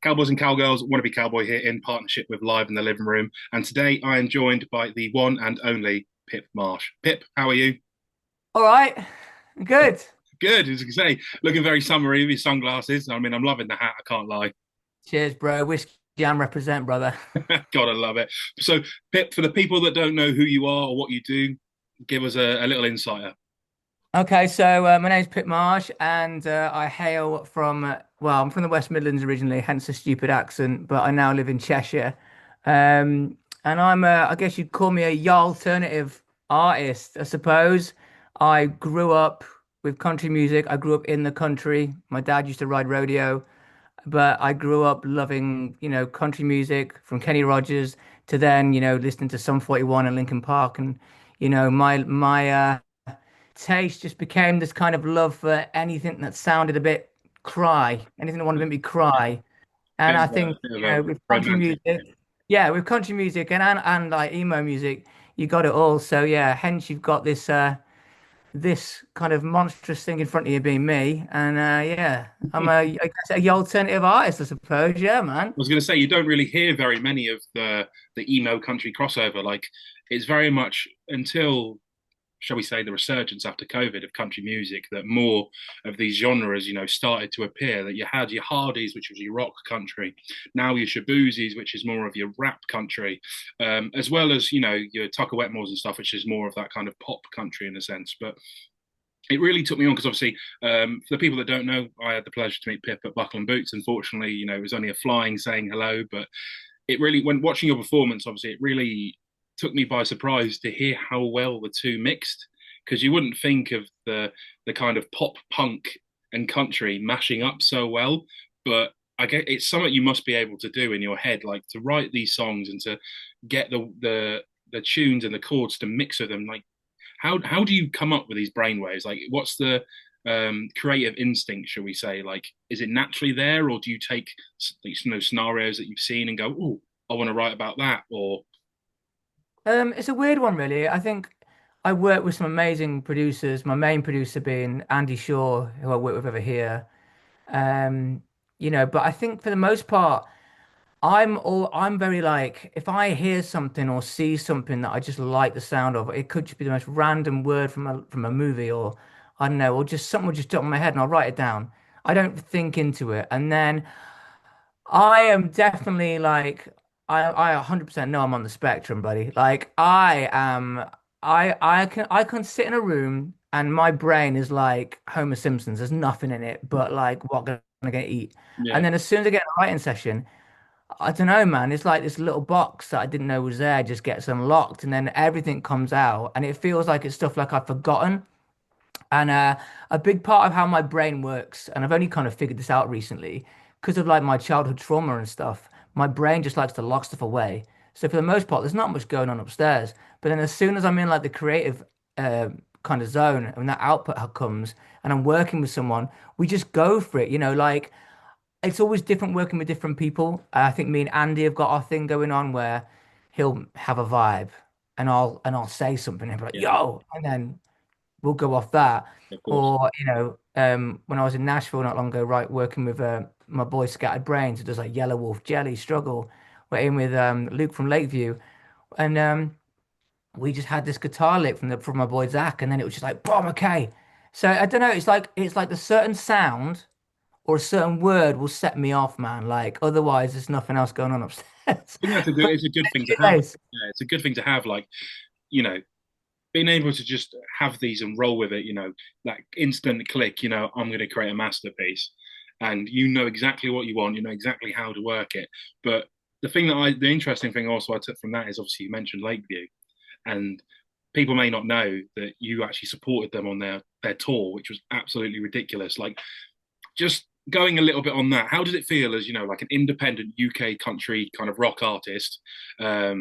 Cowboys and Cowgirls, Wannabe Cowboy here in partnership with Live in the Living Room. And today I am joined by the one and only Pip Marsh. Pip, how are you? All right, good. Good, as you say. Looking very summery with your sunglasses. I mean, I'm loving the hat, I can't lie. Cheers, bro. Whiskey Jam represent, brother. Gotta love it. So, Pip, for the people that don't know who you are or what you do, give us a little insight. Okay, so my name's Pip Marsh, and I hail from I'm from the West Midlands originally, hence the stupid accent. But I now live in Cheshire, and I guess you'd call me a alternative artist, I suppose. I grew up with country music. I grew up in the country. My dad used to ride rodeo. But I grew up loving, country music from Kenny Rogers to then, listening to Sum 41 and Linkin Park. And, my taste just became this kind of love for anything that sounded a bit cry, anything that wanted to make me cry. And I think, Bit of a with country romantic. music, yeah, with country music and like emo music, you got it all. So yeah, hence you've got this kind of monstrous thing in front of you being me. And yeah, I guess a alternative artist, I suppose. Yeah, man. I was going to say you don't really hear very many of the emo country crossover. Like it's very much until, shall we say, the resurgence after COVID of country music that more of these genres, started to appear. That you had your Hardys, which was your rock country, now your Shaboozies, which is more of your rap country, as well as your Tucker Wetmores and stuff, which is more of that kind of pop country in a sense. But it really took me on because obviously, for the people that don't know, I had the pleasure to meet Pip at Buckle and Boots. Unfortunately, it was only a flying saying hello, but it really, when watching your performance, obviously, it really took me by surprise to hear how well the two mixed. Because you wouldn't think of the kind of pop punk and country mashing up so well, but I get it's something you must be able to do in your head, like to write these songs and to get the tunes and the chords to mix with them. Like how do you come up with these brainwaves? Like what's the creative instinct, shall we say? Like is it naturally there, or do you take scenarios that you've seen and go, oh, I want to write about that, or It's a weird one, really. I think I work with some amazing producers. My main producer being Andy Shaw, who I work with over here. Um, but I think for the most part, I'm very like if I hear something or see something that I just like the sound of, it could just be the most random word from a movie or I don't know, or just something will just jump in my head and I'll write it down. I don't think into it. And then I am definitely like I 100% know I'm on the spectrum, buddy. Like I am I can sit in a room and my brain is like Homer Simpson's. There's nothing in it but like what am I gonna eat? yeah, And then as soon as I get in a writing session, I don't know, man. It's like this little box that I didn't know was there just gets unlocked, and then everything comes out, and it feels like it's stuff like I've forgotten. And a big part of how my brain works, and I've only kind of figured this out recently, because of like my childhood trauma and stuff. My brain just likes to lock stuff away. So for the most part, there's not much going on upstairs. But then as soon as I'm in like the creative kind of zone, and that output comes, and I'm working with someone, we just go for it. Like it's always different working with different people. I think me and Andy have got our thing going on where he'll have a vibe and I'll say something and be like, yeah, yo, and then we'll go off that. of course, Or, when I was in Nashville not long ago, right, working with my boy Scattered Brains, who does like Yellow Wolf, Jelly, Struggle. We're in with Luke from Lakeview. And we just had this guitar lick from my boy Zach, and then it was just like, boom, okay. So I don't know, it's like the certain sound or a certain word will set me off, man. Like otherwise, there's nothing else going on upstairs. think that's a good. But It's a good thing to have. anyways, Yeah, it's a good thing to have. Like, you know, being able to just have these and roll with it. That instant click. I'm going to create a masterpiece, and you know exactly what you want. You know exactly how to work it. But the interesting thing also I took from that is obviously you mentioned Lakeview, and people may not know that you actually supported them on their tour, which was absolutely ridiculous. Like, just going a little bit on that, how does it feel as like an independent UK country kind of rock artist, or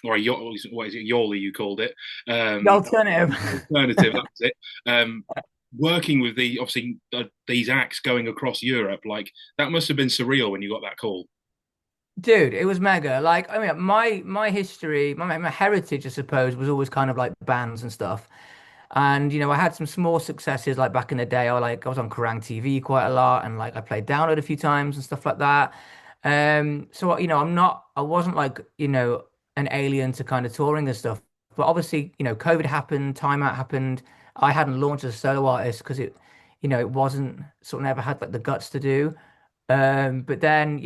what is it, Yawley you called it, the um, alternative. alternative, that's it. Working with these acts going across Europe, like that must have been surreal when you got that call. Dude, it was mega. Like, I mean, my history, my heritage, I suppose, was always kind of like bands and stuff. And I had some small successes like back in the day. I was on Kerrang TV quite a lot, and like I played Download a few times and stuff like that. So I wasn't like, an alien to kind of touring and stuff. But obviously, COVID happened, timeout happened. I hadn't launched as a solo artist because it wasn't sort of never had like the guts to do. But then,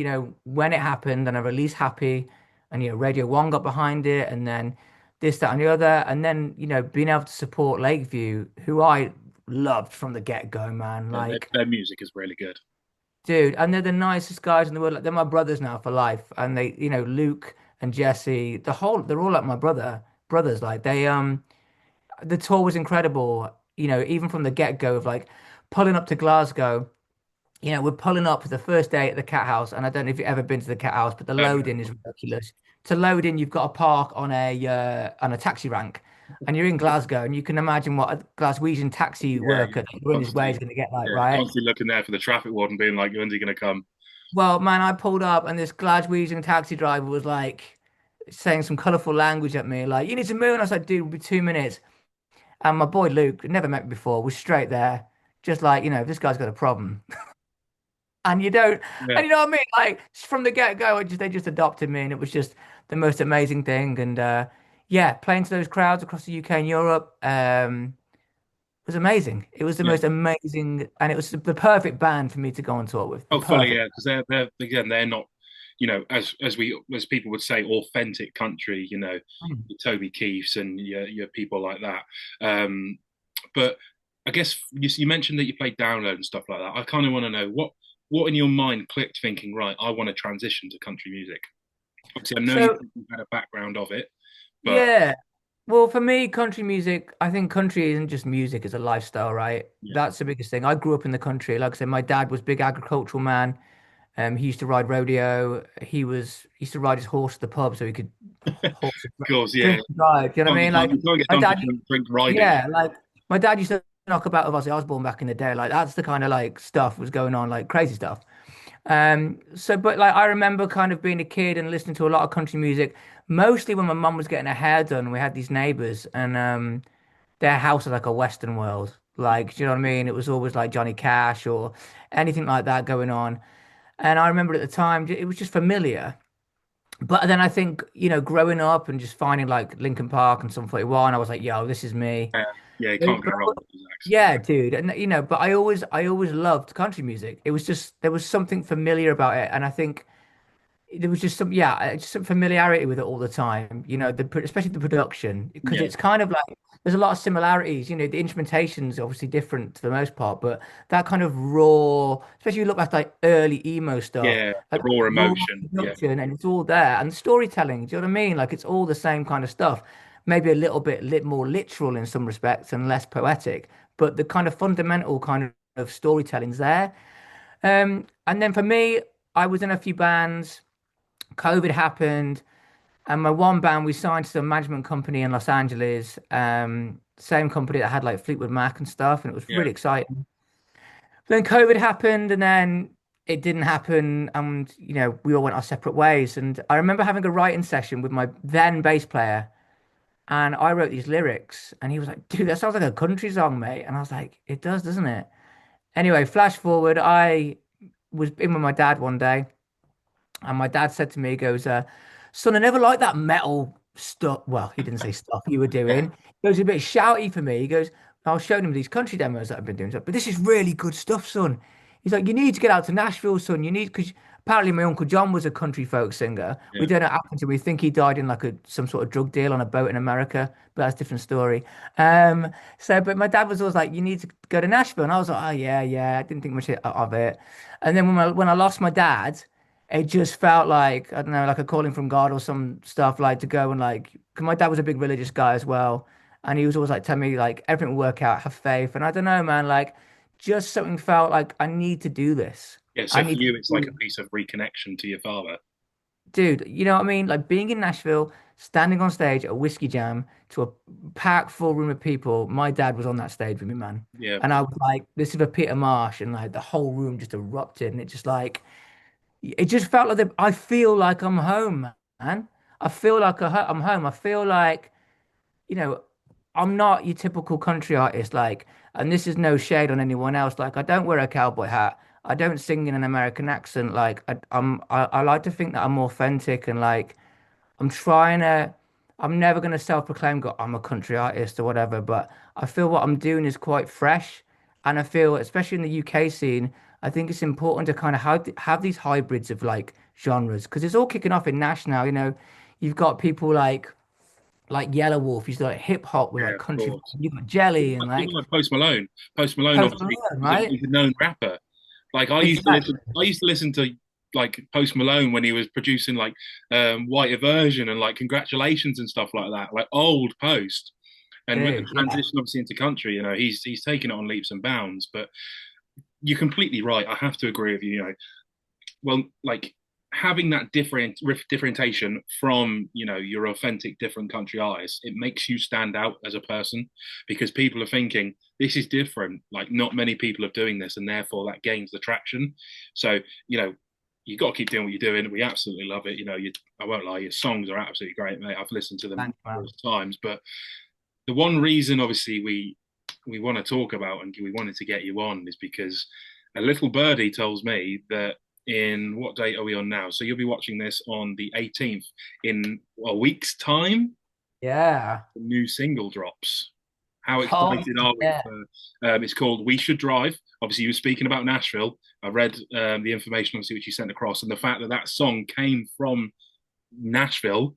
when it happened and I released Happy and, Radio One got behind it and then this, that, and the other. And then, being able to support Lakeview, who I loved from the get-go, man. Yeah, Like, their music is really good. dude, and they're the nicest guys in the world. Like, they're my brothers now for life. And they, Luke and Jesse, they're all like my brothers. Like the tour was incredible, even from the get-go of like pulling up to Glasgow. We're pulling up for the first day at the Cat House, and I don't know if you've ever been to the Cat House, but the No. loading is ridiculous. To load in, you've got to park on a taxi rank, and you're in Glasgow, and you can imagine what a Glaswegian taxi Yeah, worker you're that in his way is constantly, going to get like, yeah, right? constantly looking there for the traffic warden, being like, "When's he going to come?" Well, man, I pulled up, and this Glaswegian taxi driver was like saying some colorful language at me, like, "You need to move." And I was like, "Dude, it'll be 2 minutes." And my boy Luke, never met me before, was straight there, just like, this guy's got a problem. And you don't, Yeah, and you know what I mean? Like from the get-go, they just adopted me, and it was just the most amazing thing. And yeah, playing to those crowds across the UK and Europe was amazing. It was the yeah. most amazing, and it was the perfect band for me to go on tour with. The Oh, fully, perfect. yeah, because they're again, they're not, as people would say, authentic country. Mm. Your Toby Keiths and your people like that. But I guess you mentioned that you played download and stuff like that. I kind of want to know what in your mind clicked, thinking, right, I want to transition to country music. Obviously, I know So you've had a background of it, but yeah, well, for me, country music, I think country isn't just music; it's a lifestyle, right? yeah, That's the biggest thing. I grew up in the country. Like I said, my dad was a big agricultural man. He used to ride rodeo. He used to ride his horse to the pub so he could horse of course, yeah. drink and drive. Do you know what I mean? Like You can't get my donkey dad, drink riding. yeah, like my dad used to knock about with Ozzy Osbourne back in the day. Like that's the kind of like stuff was going on, like crazy stuff. But like I remember kind of being a kid and listening to a lot of country music, mostly when my mum was getting her hair done. We had these neighbors and their house was like a Western world. Like, do you know what I mean? It was always like Johnny Cash or anything like that going on. And I remember at the time, it was just familiar. But then I think, growing up and just finding like Linkin Park and Sum 41, I was like, yo, this is me. Yeah, yeah, you can't go But, wrong with those acts. yeah, dude. And but I always loved country music. It was just there was something familiar about it. And I think there was just just some familiarity with it all the time. Especially the production, because Yeah, it's kind of like there's a lot of similarities. The instrumentation's obviously different for the most part, but that kind of raw, especially you look at like early emo stuff, yeah, the like raw raw emotion. Yeah, production, and it's all there, and storytelling. Do you know what I mean? Like it's all the same kind of stuff. Maybe a little bit more literal in some respects and less poetic, but the kind of fundamental kind of storytelling's there. And then for me, I was in a few bands. COVID happened, and my one band we signed to a management company in Los Angeles, same company that had like Fleetwood Mac and stuff, and it was yeah, really exciting. Then COVID happened, and then it didn't happen, and we all went our separate ways. And I remember having a writing session with my then bass player, and I wrote these lyrics, and he was like, "Dude, that sounds like a country song, mate." And I was like, "It does, doesn't it?" Anyway, flash forward, I was in with my dad one day. And my dad said to me, he goes, son, I never liked that metal stuff. Well, he didn't say stuff you were yeah, doing. It was a bit shouty for me. He goes, I was showing him these country demos that I've been doing. He's like, but this is really good stuff, son. He's like, you need to get out to Nashville, son. You need, because apparently my Uncle John was a country folk singer. We yeah. don't know what happened to him. We think he died in like some sort of drug deal on a boat in America, but that's a different story. But my dad was always like, you need to go to Nashville. And I was like, oh, yeah, yeah. I didn't think much of it. And then when I lost my dad, it just felt like, I don't know, like a calling from God or some stuff, like to go and like, because my dad was a big religious guy as well. And he was always like telling me like everything will work out, have faith. And I don't know, man, like just something felt like I need to do this. Yeah, I so for need to you, it's like a do, piece of reconnection to your father. dude, you know what I mean? Like being in Nashville, standing on stage at a whiskey jam to a packed full room of people. My dad was on that stage with me, man. Yeah, And I was like, this is for Peter Marsh. And like the whole room just erupted. And it just felt like I feel like I'm home, man. I feel like I'm home. I feel like, you know, I'm not your typical country artist. Like, and this is no shade on anyone else. Like, I don't wear a cowboy hat. I don't sing in an American accent. Like I like to think that I'm authentic and like I'm trying to. I'm never going to self-proclaim God, I'm a country artist or whatever, but I feel what I'm doing is quite fresh, and I feel, especially in the UK scene, I think it's important to kind of have these hybrids of like genres because it's all kicking off in Nash now. You know, you've got people like Yellow Wolf, he's like hip hop with Yeah, like of country. course. You've got Jelly and Even like like Post Malone. Post Malone Post obviously Malone, is a, right? is a known rapper. Like Exactly. I used to listen to like Post Malone when he was producing like White Version and like Congratulations and stuff like that, like old Post. And with the Dude, yeah. transition obviously into country, he's taken it on leaps and bounds. But you're completely right. I have to agree with you. Well, like having that differentiation from your authentic different country artists, it makes you stand out as a person because people are thinking this is different. Like not many people are doing this, and therefore that gains the traction. So you got to keep doing what you're doing. We absolutely love it. I won't lie, your songs are absolutely great, mate. I've listened to them Thanks, man. numerous times, but the one reason, obviously, we want to talk about and we wanted to get you on is because a little birdie tells me that in what date are we on now? So you'll be watching this on the 18th. In a week's time, Yeah. the new single drops. How Oh, excited are we yeah. for? It's called "We Should Drive." Obviously, you were speaking about Nashville. I read the information, obviously, which you sent across, and the fact that that song came from Nashville,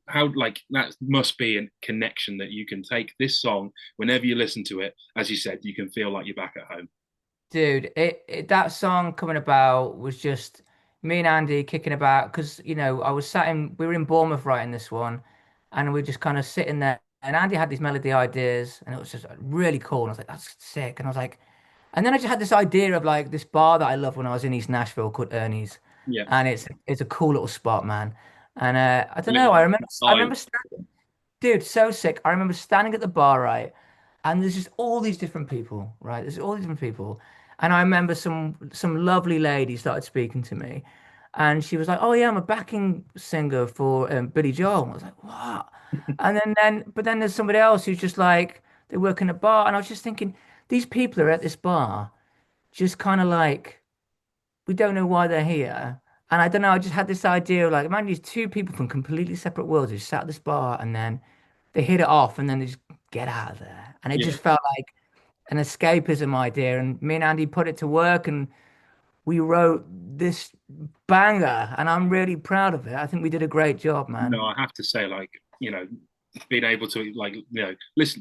how like that must be a connection that you can take this song whenever you listen to it. As you said, you can feel like you're back at home. Dude, that song coming about was just me and Andy kicking about because I was we were in Bournemouth writing this one, and we are just kind of sitting there, and Andy had these melody ideas, and it was just really cool. And I was like, that's sick. And I was like, and then I just had this idea of like this bar that I loved when I was in East Nashville called Ernie's, Yeah, and it's a cool little spot, man. And I don't know, little I vibe. remember. Dude, so sick. I remember standing at the bar, right? And there's just all these different people, right? There's all these different people. And I remember some lovely lady started speaking to me. And she was like, "Oh yeah, I'm a backing singer for Billy Joel." And I was like, "What?" And but then there's somebody else who's just like they work in a bar. And I was just thinking, these people are at this bar, just kind of like we don't know why they're here. And I don't know, I just had this idea of like, imagine these two people from completely separate worlds who sat at this bar and then they hit it off and then they just get out of there. And it Yeah. just felt like an escapism idea. And me and Andy put it to work and we wrote this banger. And I'm really proud of it. I think we did a great job, man. No, I have to say, like, being able to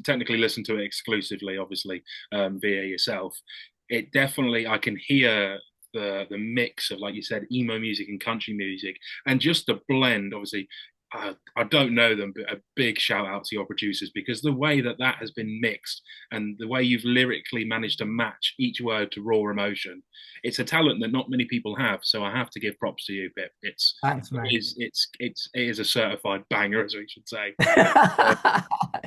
technically listen to it exclusively, obviously, via yourself, it definitely I can hear the mix of, like you said, emo music and country music, and just the blend. Obviously, I don't know them, but a big shout out to your producers because the way that that has been mixed and the way you've lyrically managed to match each word to raw emotion, it's a talent that not many people have. So I have to give props to you, Pip. Thanks, It mate. is it is a certified banger, as we should say. Uh,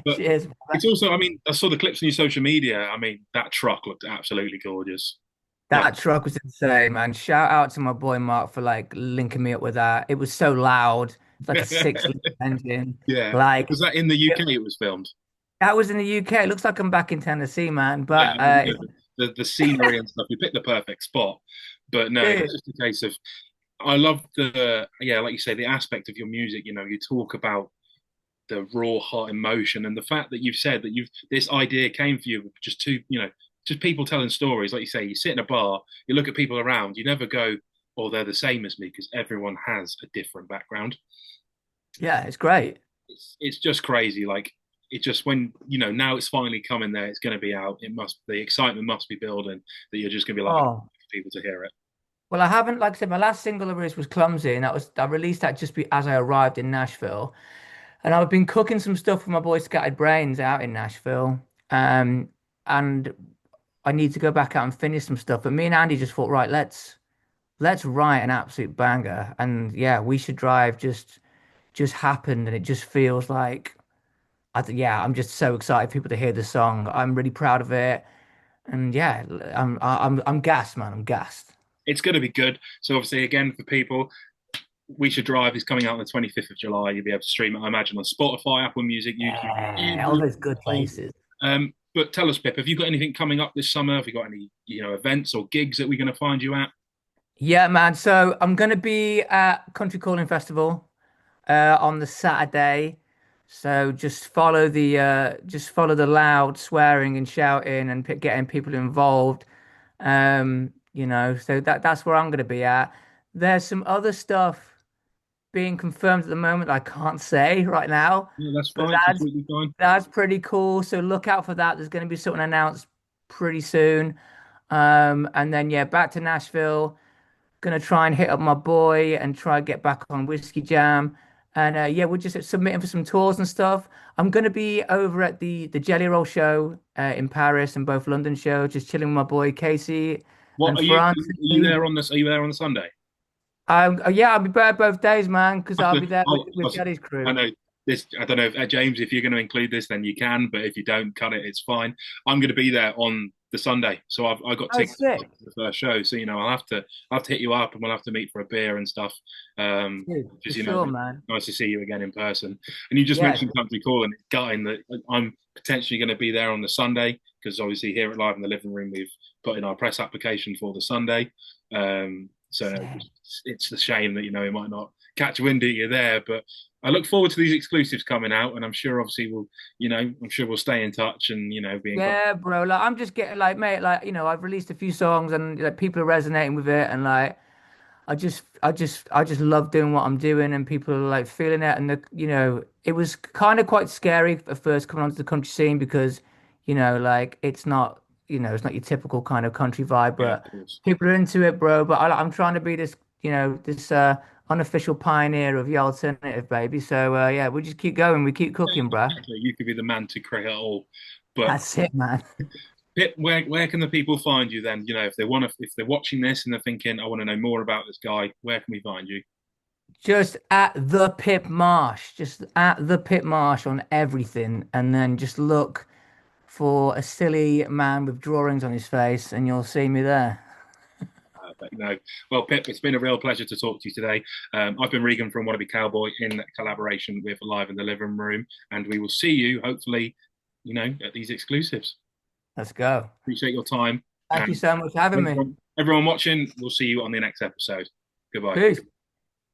but Cheers, it's man. also, I mean, I saw the clips on your social media. I mean, that truck looked absolutely gorgeous. Like, That truck was insane, man. Shout out to my boy Mark for like linking me up with that. It was so loud. It's like a 6 liter engine. yeah, Like was that in the UK? It was filmed. that was in the UK. It looks like I'm back in Tennessee, man. Yeah, But the scenery and stuff. You picked the perfect spot, but no, it's dude, just a case of I love like you say, the aspect of your music. You talk about the raw heart emotion and the fact that you've said that you've this idea came for you with just just people telling stories. Like you say, you sit in a bar, you look at people around, you never go, oh, they're the same as me, because everyone has a different background. yeah, it's great. It's just crazy. Like it just when now it's finally coming there, it's going to be out. The excitement must be building that you're just going to be like Oh, people to hear it. well, I haven't, like I said, my last single I released was Clumsy, and I released that as I arrived in Nashville. And I've been cooking some stuff for my boy Scattered Brains out in Nashville. Um, and I need to go back out and finish some stuff. But me and Andy just thought, right, let's write an absolute banger. And yeah, we should drive just happened, and it just feels like yeah, I'm just so excited for people to hear the song. I'm really proud of it, and yeah, I'm gassed, man. I'm gassed. It's going to be good. So obviously, again, for people, We Should Drive is coming out on the 25th of July. You'll be able to stream it, I imagine, on Spotify, Apple Music, YouTube, Yeah, all every those good home. places. But tell us, Pip, have you got anything coming up this summer? Have you got any, events or gigs that we're going to find you at? Yeah, man. So I'm gonna be at Country Calling Festival on the Saturday. So just follow the loud swearing and shouting and getting people involved. So that's where I'm gonna be at. There's some other stuff being confirmed at the moment that I can't say right now, Yeah, that's but fine, that's completely fine. that's pretty cool. So look out for that. There's going to be something announced pretty soon. And then yeah, back to Nashville. Gonna try and hit up my boy and try and get back on Whiskey Jam. And yeah, we're just submitting for some tours and stuff. I'm gonna be over at the Jelly Roll show in Paris and both London shows, just chilling with my boy Casey What and are you? Are France. you there on this? Are you there on the Sunday? Yeah, I'll be there both days, man, because Have I'll to, be there oh, with Jelly's I crew. know this. I don't know if James, if you're going to include this, then you can. But if you don't, cut it. It's fine. I'm going to be there on the Sunday, so I got Oh, tickets for sick. the first show. So I'll have to hit you up, and we'll have to meet for a beer and stuff. Dude, for Just sure, man. nice to see you again in person. And you just Yeah, mentioned Country Call, and it's gutting that I'm potentially going to be there on the Sunday because obviously here at Live in the Living Room we've put in our press application for the Sunday. So sick. it's a shame that it might not catch wind that you're there, but I look forward to these exclusives coming out, and I'm sure obviously I'm sure we'll stay in touch and be in contact. Yeah, bro. Like I'm just getting like, mate, like, I've released a few songs and like people are resonating with it and like I just love doing what I'm doing and people are like feeling it and it was kind of quite scary at first coming onto the country scene because like it's not your typical kind of country vibe, Yeah, of but course. people are into it, bro. But I'm trying to be this unofficial pioneer of the alternative, baby. So yeah, we just keep going, we keep cooking, bro. Exactly. You could be the man to create it all. But That's it, man. Pip, where can the people find you then? If they're watching this and they're thinking, I want to know more about this guy, where can we find you? Just at the Pip Marsh, just at the Pip Marsh on everything, and then just look for a silly man with drawings on his face, and you'll see me there. Well, Pip, it's been a real pleasure to talk to you today. I've been Regan from Wannabe Cowboy in collaboration with Live in the Living Room, and we will see you hopefully, at these exclusives. Let's go. Appreciate your time, Thank you and so much for having me. everyone watching, we'll see you on the next episode. Goodbye. Peace.